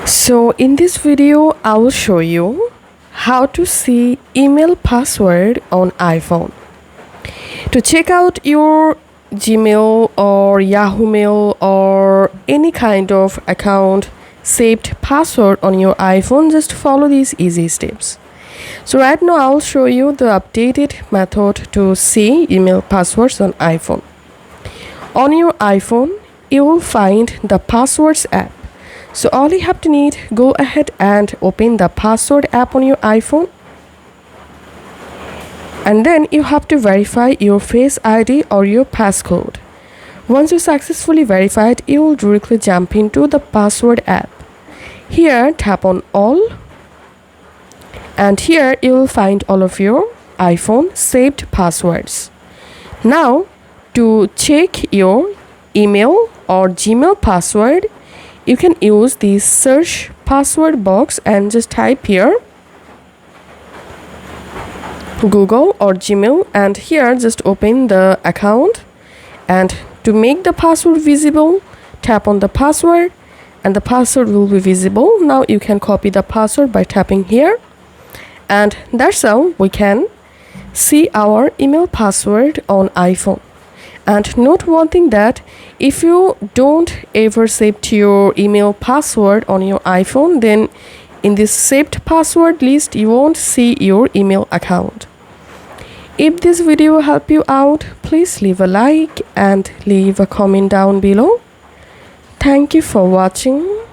So in this video I will show you how to see email password on iPhone. To check out your Gmail or Yahoo Mail or any kind of account saved password on your iPhone, just follow these easy steps. So right now I'll show you the updated method to see email passwords on iPhone. On your iPhone you will find the passwords app. So all you have to need, go ahead and open the password app on your iPhone. And then you have to verify your Face ID or your passcode. Once you successfully verified, you will directly jump into the password app. Here tap on all. And here you will find all of your iPhone saved passwords. Now to check your email or Gmail password, you can use the search password box and just type here Google or Gmail, and here just open the account, and to make the password visible tap on the password and the password will be visible. Now you can copy the password by tapping here, and that's how we can see our email password on iPhone. And note one thing, that if you don't ever save your email password on your iPhone, then in this saved password list you won't see your email account. If this video helped you out, please leave a like and leave a comment down below. Thank you for watching.